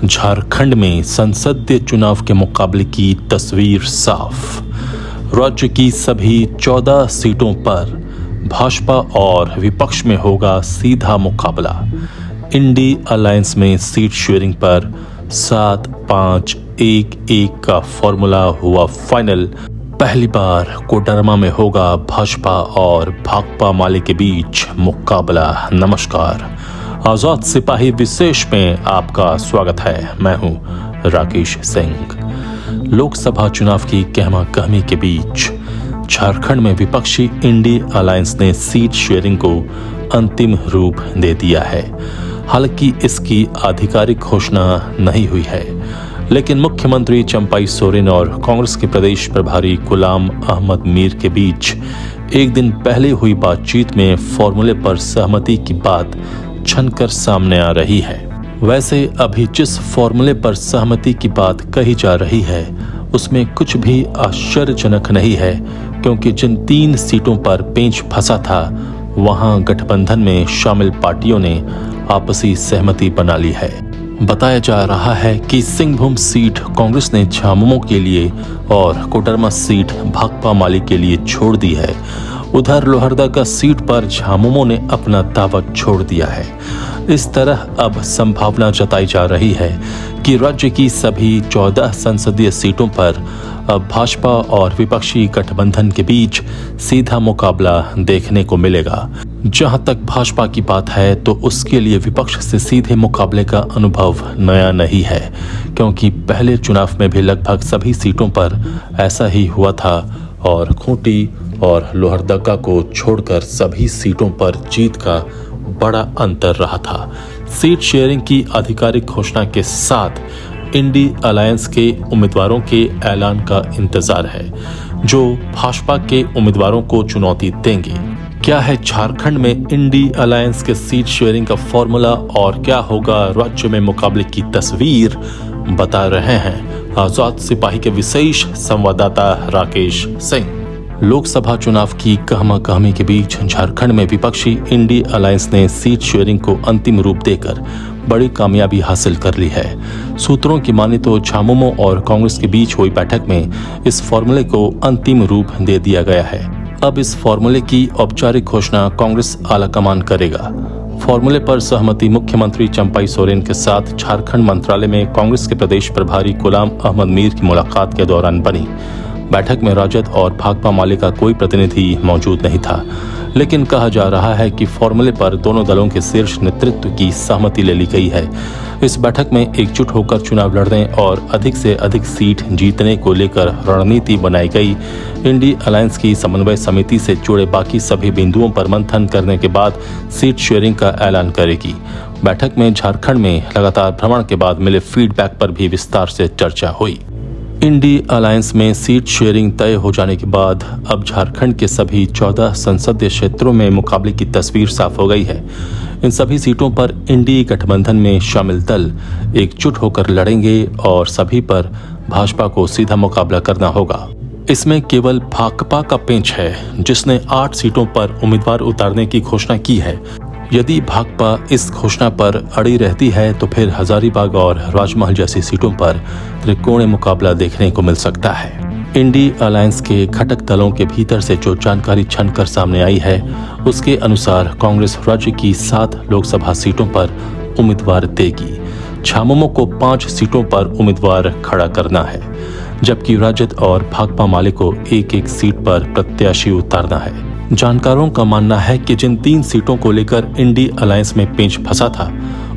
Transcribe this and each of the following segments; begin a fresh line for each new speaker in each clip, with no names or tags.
झारखंड में संसदीय चुनाव के मुकाबले की तस्वीर साफ। राज्य की सभी 14 सीटों पर भाजपा और विपक्ष में होगा सीधा मुकाबला। इंडी अलायंस में सीट शेयरिंग पर 7-5-1-1 का फॉर्मूला हुआ फाइनल। पहली बार कोडरमा में होगा भाजपा और भाकपा माले के बीच मुकाबला। नमस्कार, आजाद सिपाही विशेष में आपका स्वागत है। मैं हूं राकेश सिंह। लोकसभा चुनाव की कहमा कहमी के बीच झारखंड में विपक्षी इंडी अलायंस ने सीट शेयरिंग को अंतिम रूप दे दिया है। हालांकि इसकी आधिकारिक घोषणा नहीं हुई है, लेकिन मुख्यमंत्री चंपाई सोरेन और कांग्रेस के प्रदेश प्रभारी गुलाम अहमद मीर के बीच एक दिन पहले हुई बातचीत में फॉर्मूले पर सहमति की बात छनकर सामने आ रही है। वैसे अभी जिस फॉर्मूले पर सहमति की बात कही जा रही है उसमें कुछ भी आश्चर्यजनक नहीं है, क्योंकि जिन 3 सीटों पर पेंच फंसा था वहां गठबंधन में शामिल पार्टियों ने आपसी सहमति बना ली है। बताया जा रहा है कि सिंहभूम सीट कांग्रेस ने झामुमो के लिए और कोडरमा सीट भाकपा माले के लिए छोड़ दी है। उधर लोहरदगा सीट पर झामुमो ने अपना दावा छोड़ दिया है। इस तरह अब संभावना जताई जा रही है कि राज्य की सभी 14 संसदीय सीटों पर अब भाजपा और विपक्षी गठबंधन के बीच सीधा मुकाबला देखने को मिलेगा। जहां तक भाजपा की बात है तो उसके लिए विपक्ष से सीधे मुकाबले का अनुभव नया नहीं है, क्योंकि पहले चुनाव में भी लगभग सभी सीटों पर ऐसा ही हुआ था और खूंटी और लोहरदगा को छोड़कर सभी सीटों पर जीत का बड़ा अंतर रहा था। सीट शेयरिंग की आधिकारिक घोषणा के साथ इंडी अलायंस के उम्मीदवारों के ऐलान का इंतजार है, जो भाजपा के उम्मीदवारों को चुनौती देंगे। क्या है झारखंड में इंडी अलायंस के सीट शेयरिंग का फॉर्मूला और क्या होगा राज्य में मुकाबले की तस्वीर, बता रहे हैं आजाद सिपाही के विशेष संवाददाता राकेश सिंह। लोकसभा चुनाव की कहमा कहमी के बीच झारखंड में विपक्षी इंडी अलायंस ने सीट शेयरिंग को अंतिम रूप देकर बड़ी कामयाबी हासिल कर ली है। सूत्रों की माने तो झामुमो और कांग्रेस के बीच हुई बैठक में इस फॉर्मूले को अंतिम रूप दे दिया गया है। अब इस फॉर्मूले की औपचारिक घोषणा कांग्रेस आलाकमान करेगा। फॉर्मूले पर सहमति मुख्यमंत्री चंपाई सोरेन के साथ झारखंड मंत्रालय में कांग्रेस के प्रदेश प्रभारी गुलाम अहमद मीर की मुलाकात के दौरान बनी। बैठक में राजद और भाकपा माले का कोई प्रतिनिधि मौजूद नहीं था, लेकिन कहा जा रहा है कि फॉर्मूले पर दोनों दलों के शीर्ष नेतृत्व की सहमति ले ली गई है। इस बैठक में एकजुट होकर चुनाव लड़ने और अधिक से अधिक सीट जीतने को लेकर रणनीति बनाई गई। इंडी अलायंस की समन्वय समिति से जुड़े बाकी सभी बिंदुओं पर मंथन करने के बाद सीट शेयरिंग का ऐलान करेगी। बैठक में झारखंड में लगातार भ्रमण के बाद मिले फीडबैक पर भी विस्तार से चर्चा हुई। इंडी अलायंस में सीट शेयरिंग तय हो जाने के बाद अब झारखंड के सभी 14 संसदीय क्षेत्रों में मुकाबले की तस्वीर साफ हो गई है। इन सभी सीटों पर इंडी गठबंधन में शामिल दल एकजुट होकर लड़ेंगे और सभी पर भाजपा को सीधा मुकाबला करना होगा। इसमें केवल भाकपा का पेंच है, जिसने 8 सीटों पर उम्मीदवार उतारने की घोषणा की है। यदि भाकपा इस घोषणा पर अड़ी रहती है तो फिर हजारीबाग और राजमहल जैसी सीटों पर त्रिकोणीय मुकाबला देखने को मिल सकता है। इंडी अलायंस के घटक दलों के भीतर से जो जानकारी छनकर सामने आई है उसके अनुसार कांग्रेस राज्य की 7 लोकसभा सीटों पर उम्मीदवार देगी। झामुमो को 5 सीटों पर उम्मीदवार खड़ा करना है, जबकि राजद और भाकपा माले को 1-1 सीट पर प्रत्याशी उतारना है। जानकारों का मानना है कि जिन 3 सीटों को लेकर इंडी अलायंस में पेंच फंसा था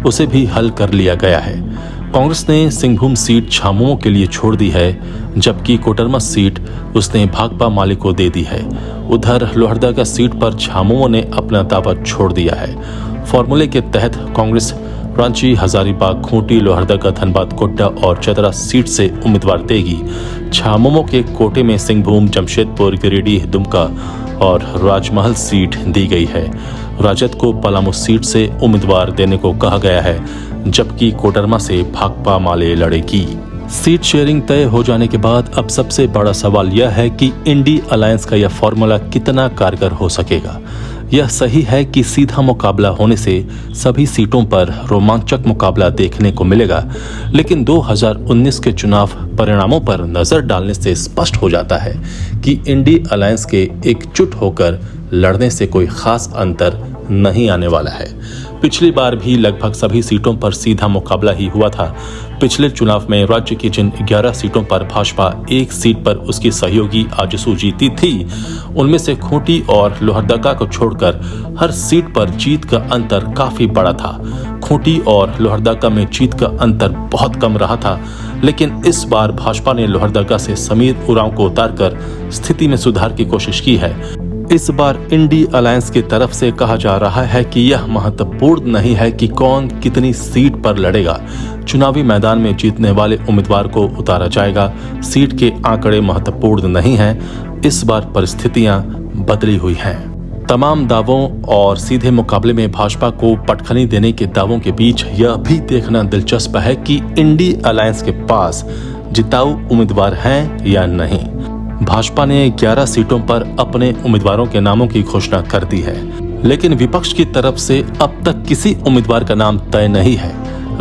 उसे भी हल कर लिया गया है। कांग्रेस ने सिंहभूम सीट झामुमो के लिए छोड़ दी है, जबकि कोडरमा सीट उसने भाकपा माले को दे दी है। उधर लोहरदगा सीट पर झामुमो ने अपना दावा छोड़ दिया है। फॉर्मूले के तहत कांग्रेस रांची, हजारीबाग, खूंटी, लोहरदगा, धनबाद, गोड्डा और चतरा सीट से उम्मीदवार देगी। झामुमो के कोटे में सिंहभूम, जमशेदपुर, गिरिडीह, दुमका और राजमहल सीट दी गई है। राजद को पलामू सीट से उम्मीदवार देने को कहा गया है, जबकि कोडरमा से भाकपा माले लड़ेगी। सीट शेयरिंग तय हो जाने के बाद अब सबसे बड़ा सवाल यह है कि इंडी अलायंस का यह फॉर्मूला कितना कारगर हो सकेगा। यह सही है कि सीधा मुकाबला होने से सभी सीटों पर रोमांचक मुकाबला देखने को मिलेगा, लेकिन 2019 के चुनाव परिणामों पर नजर डालने से स्पष्ट हो जाता है कि इंडी अलायंस के एकजुट होकर लड़ने से कोई खास अंतर नहीं आने वाला है। पिछली बार भी लगभग सभी सीटों पर सीधा मुकाबला ही हुआ था। पिछले चुनाव में राज्य की जिन 11 सीटों पर भाजपा एक सीट पर उसकी सहयोगी आजसू जीती थी, उनमें से खूंटी और लोहरदगा को छोड़कर हर सीट पर जीत का अंतर काफी बड़ा था। खूंटी और लोहरदगा में जीत का अंतर बहुत कम रहा था, लेकिन इस बार भाजपा ने लोहरदगा से समीर उरांव को उतारकर स्थिति में सुधार की कोशिश की है। इस बार इंडी अलायंस की तरफ से कहा जा रहा है कि यह महत्वपूर्ण नहीं है कि कौन कितनी सीट पर लड़ेगा, चुनावी मैदान में जीतने वाले उम्मीदवार को उतारा जाएगा। सीट के आंकड़े महत्वपूर्ण नहीं हैं। इस बार परिस्थितियां बदली हुई हैं। तमाम दावों और सीधे मुकाबले में भाजपा को पटखनी देने के दावों के बीच यह भी देखना दिलचस्प है कि इंडी अलायंस के पास जिताऊ उम्मीदवार हैं या नहीं। भाजपा ने 11 सीटों पर अपने उम्मीदवारों के नामों की घोषणा कर दी है, लेकिन विपक्ष की तरफ से अब तक किसी उम्मीदवार का नाम तय नहीं है।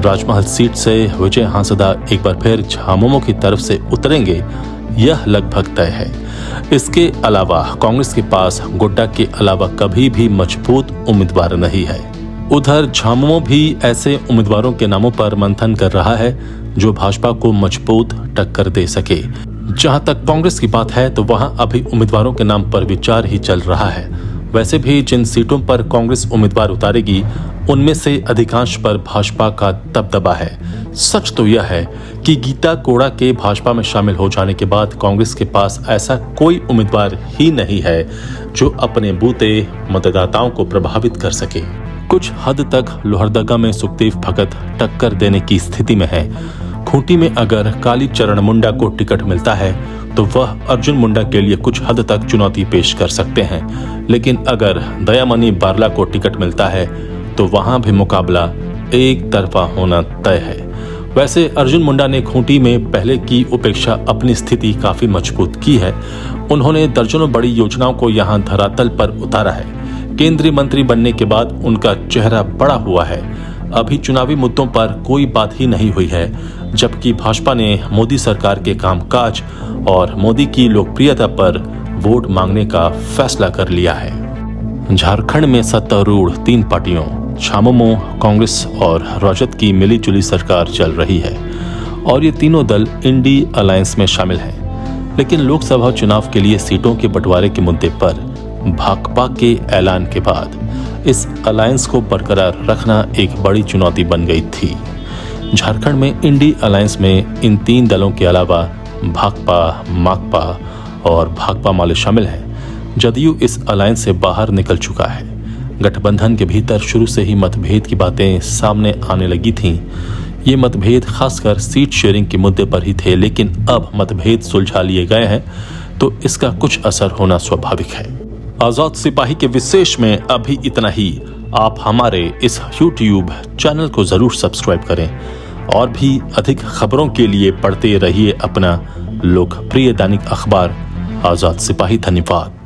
राजमहल सीट से विजय हांसदा एक बार फिर झामुमो की तरफ से उतरेंगे, यह लगभग तय है। इसके अलावा कांग्रेस के पास गोड्डा के अलावा कभी भी मजबूत उम्मीदवार नहीं है। उधर झामुमो भी ऐसे उम्मीदवारों के नामों पर मंथन कर रहा है जो भाजपा को मजबूत टक्कर दे सके। जहां तक कांग्रेस की बात है तो वहां अभी उम्मीदवारों के नाम पर विचार ही चल रहा है। वैसे भी जिन सीटों पर कांग्रेस उम्मीदवार उतारेगी, उनमें से अधिकांश पर भाजपा का दबदबा है। सच तो यह है कि गीता कोड़ा के भाजपा में शामिल हो जाने के बाद कांग्रेस के पास ऐसा कोई उम्मीदवार ही नहीं है जो अपने बूते मतदाताओं को प्रभावित कर सके। कुछ हद तक लोहरदगा में सुखदेव भगत टक्कर देने की स्थिति में है। खूंटी में अगर कालीचरण मुंडा को टिकट मिलता है तो वह अर्जुन मुंडा के लिए कुछ हद तक चुनौती पेश कर सकते हैं, लेकिन अगर दयामणि बारला को टिकट मिलता है तो वहां भी मुकाबला एक तरफा होना तय है। वैसे अर्जुन मुंडा ने खूंटी में पहले की उपेक्षा अपनी स्थिति काफी मजबूत की है। उन्होंने दर्जनों बड़ी योजनाओं को यहां धरातल पर उतारा है। केंद्रीय मंत्री बनने के बाद उनका चेहरा बड़ा हुआ है। अभी चुनावी मुद्दों पर कोई बात ही नहीं हुई है, जबकि भाजपा ने मोदी सरकार के कामकाज और मोदी की लोकप्रियता पर वोट मांगने का फैसला कर लिया है। झारखंड में सत्तारूढ़ 3 पार्टियों झामुमो, कांग्रेस और राजद की मिलीजुली सरकार चल रही है और ये तीनों दल इंडी अलायंस में शामिल हैं। लेकिन लोकसभा चुनाव के लिए सीटों के बंटवारे के मुद्दे पर भाकपा के ऐलान के बाद इस अलायंस को बरकरार रखना एक बड़ी चुनौती बन गई थी। झारखंड में इंडी अलायंस में इन 3 दलों के अलावा भाकपा, माकपा और भाकपा माले शामिल हैं। जदयू इस अलायंस से बाहर निकल चुका है। गठबंधन के भीतर शुरू से ही मतभेद की बातें सामने आने लगी थीं। ये मतभेद खासकर सीट शेयरिंग के मुद्दे पर ही थे, लेकिन अब मतभेद सुलझा लिए गए हैं तो इसका कुछ असर होना स्वाभाविक है। आजाद सिपाही के विशेष में अभी इतना ही। आप हमारे इस YouTube चैनल को जरूर सब्सक्राइब करें और भी अधिक खबरों के लिए पढ़ते रहिए अपना लोकप्रिय दैनिक अखबार आजाद सिपाही। धन्यवाद।